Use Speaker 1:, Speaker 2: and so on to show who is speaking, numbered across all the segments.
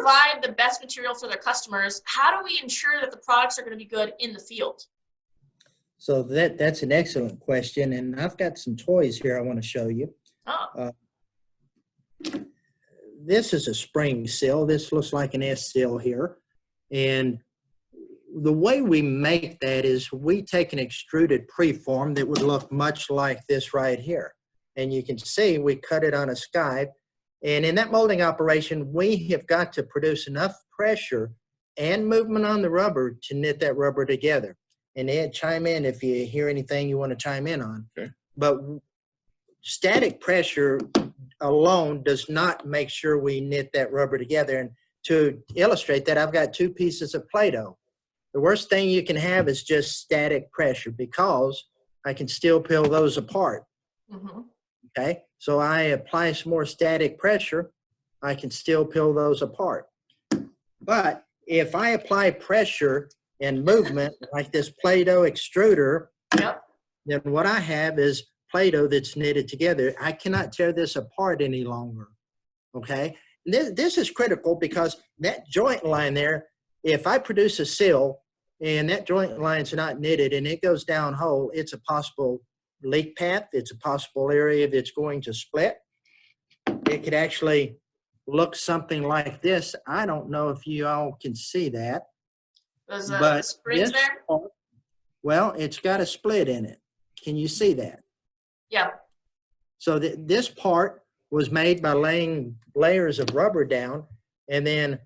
Speaker 1: provide the best material for their customers, how do we ensure that the products are going to be good in the field?
Speaker 2: So that's an excellent question, and I've got some toys here I want to show you.
Speaker 1: Oh.
Speaker 2: This is a spring seal. This looks like an S seal here, and the way we make that is we take an extruded preform that would look much like this right here, and you can see we cut it on a skive. And in that molding operation, we have got to produce enough pressure and movement on the rubber to knit that rubber together. And Ed, chime in if you hear anything you want to chime in on.
Speaker 3: Okay.
Speaker 2: But static pressure alone does not make sure we knit that rubber together. And to illustrate that, I've got 2 pieces of Play-Doh. The worst thing you can have is just static pressure, because I can still peel those apart.
Speaker 1: Mm-hmm.
Speaker 2: Okay, so I apply some more static pressure, I can still peel those apart. But if I apply pressure and movement like this Play-Doh extruder,
Speaker 1: Yep.
Speaker 2: then what I have is Play-Doh that's knitted together. I cannot tear this apart any longer. Okay, this is critical, because that joint line there, if I produce a seal and that joint line's not knitted and it goes down whole, it's a possible leak path. It's a possible area that's going to split. It could actually look something like this. I don't know if you all can see that.
Speaker 1: Those
Speaker 2: but
Speaker 1: springs there?
Speaker 2: Part, well, it's got a split in it. Can you see that?
Speaker 1: Yeah.
Speaker 2: So this part was made by laying layers of rubber down and then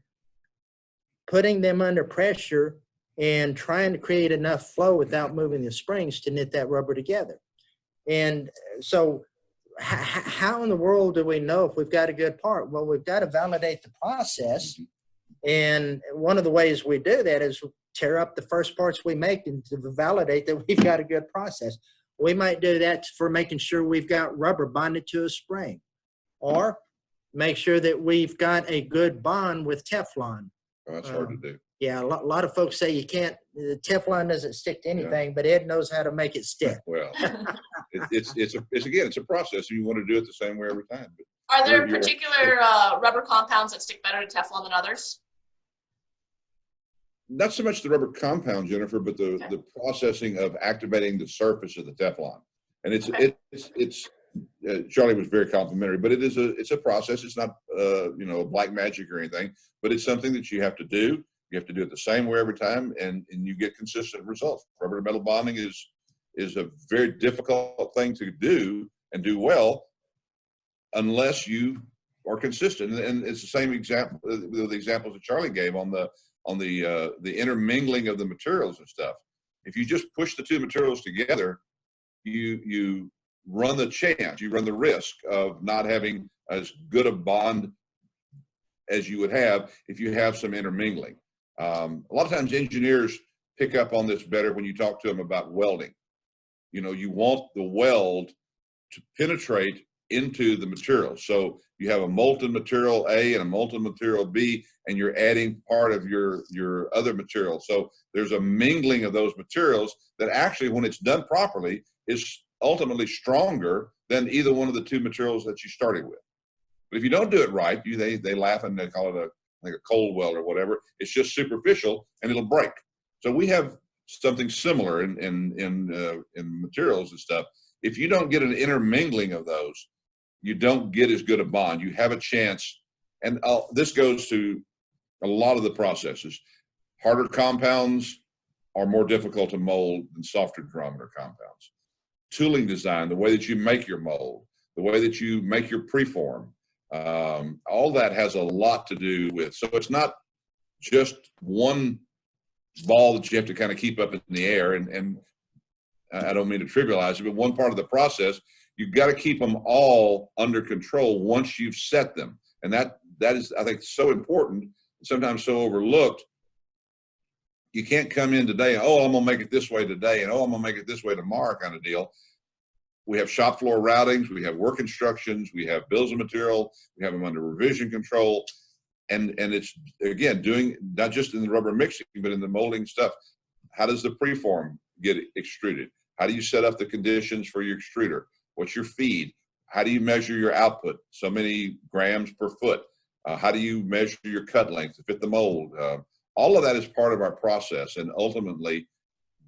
Speaker 2: putting them under pressure and trying to create enough flow without moving the springs to knit that rubber together. And so how in the world do we know if we've got a good part? Well, we've got to validate the process. And one of the ways we do that is tear up the first parts we make and to validate that we've got a good process. We might do that for making sure we've got rubber bonded to a spring, or make sure that we've got a good bond with Teflon.
Speaker 3: Oh, that's hard to do.
Speaker 2: Yeah, a lot of folks say you can't, the Teflon doesn't stick to anything, but Ed knows how to make it stick.
Speaker 3: Well, it's a process, and you want to do it the same way every time. But
Speaker 1: are there particular rubber compounds that stick better to Teflon than others?
Speaker 3: Not so much the rubber compound, Jennifer, but the processing of activating the surface of the Teflon. And it's Charlie was very complimentary, but it's a process. It's not black magic or anything, but it's something that you have to do. You have to do it the same way every time, and you get consistent results. Rubber to metal bonding is a very difficult thing to do and do well unless you are consistent. And it's the same example, the examples that Charlie gave on the intermingling of the materials and stuff. If you just push the 2 materials together, you run the risk of not having as good a bond as you would have if you have some intermingling. A lot of times engineers pick up on this better when you talk to them about welding. You want the weld to penetrate into the material. So you have a molten material A and a molten material B, and you're adding part of your other material. So there's a mingling of those materials that actually, when it's done properly, is ultimately stronger than either one of the 2 materials that you started with. But if you don't do it right, they laugh and they call it a cold weld or whatever. It's just superficial and it'll break. So we have something similar in materials and stuff. If you don't get an intermingling of those, you don't get as good a bond. You have a chance, and this goes to a lot of the processes. Harder compounds are more difficult to mold than softer durometer compounds. Tooling design, the way that you make your mold, the way that you make your preform, all that has a lot to do with. So it's not just one ball that you have to kind of keep up in the air. And I don't mean to trivialize it, but one part of the process, you've got to keep them all under control once you've set them. And that is, I think, so important, sometimes so overlooked. You can't come in today, oh, I'm going to make it this way today, and oh, I'm going to make it this way tomorrow kind of deal. We have shop floor routings, we have work instructions, we have bills of material, we have them under revision control. And it's, again, doing not just in the rubber mixing, but in the molding stuff. How does the preform get extruded? How do you set up the conditions for your extruder? What's your feed? How do you measure your output? So many grams per foot. How do you measure your cut length to fit the mold? All of that is part of our process, and ultimately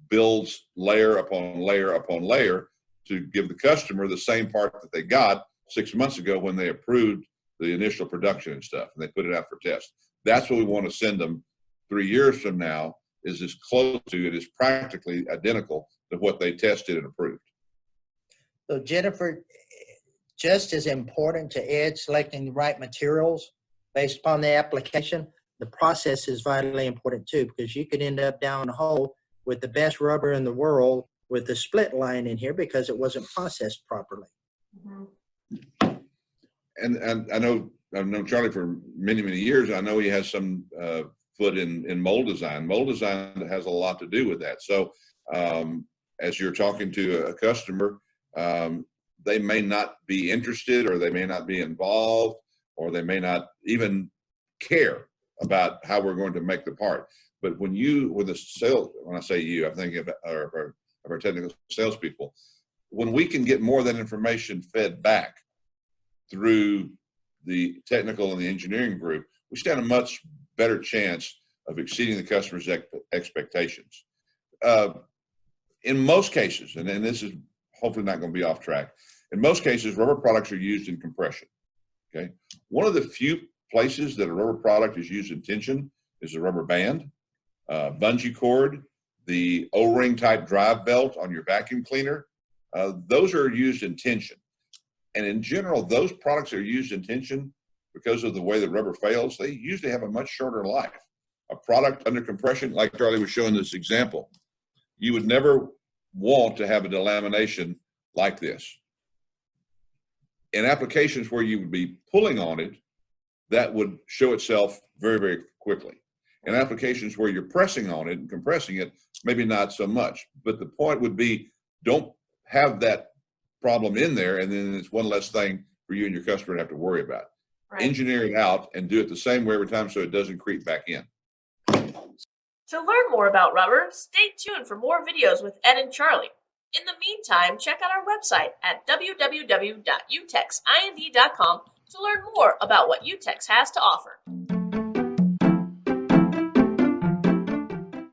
Speaker 3: builds layer upon layer upon layer to give the customer the same part that they got 6 months ago when they approved the initial production and stuff, and they put it out for test. That's what we want to send them 3 years from now, is as close to it is practically identical to what they tested and approved.
Speaker 2: So Jennifer, just as important to Ed selecting the right materials based upon the application, the process is vitally important too, because you could end up down the hole with the best rubber in the world with the split line in here because it wasn't processed properly.
Speaker 1: Mm-hmm.
Speaker 3: And I've known Charlie for many, many years. I know he has some foot in mold design. Mold design has a lot to do with that. So as you're talking to a customer, they may not be interested, or they may not be involved, or they may not even care about how we're going to make the part. But when I say you, I'm thinking of our technical salespeople. When we can get more of that information fed back through the technical and the engineering group, we stand a much better chance of exceeding the customer's expectations. In most cases, and this is hopefully not going to be off track, in most cases, rubber products are used in compression. Okay, one of the few places that a rubber product is used in tension is the rubber band, bungee cord, the O-ring type drive belt on your vacuum cleaner. Those are used in tension. And in general, those products that are used in tension, because of the way the rubber fails, they usually have a much shorter life. A product under compression, like Charlie was showing this example, you would never want to have a delamination like this. In applications where you would be pulling on it, that would show itself very, very quickly. In applications where you're pressing on it and compressing it, maybe not so much. But the point would be, don't have that problem in there, and then it's one less thing for you and your customer to have to worry about. Right. Engineer it out and do it the same way every time so it doesn't creep back in.
Speaker 1: To learn more about rubber, stay tuned for more videos with Ed and Charlie. In the meantime, check out our website at www.utexind.com to learn more about what Utex has to offer.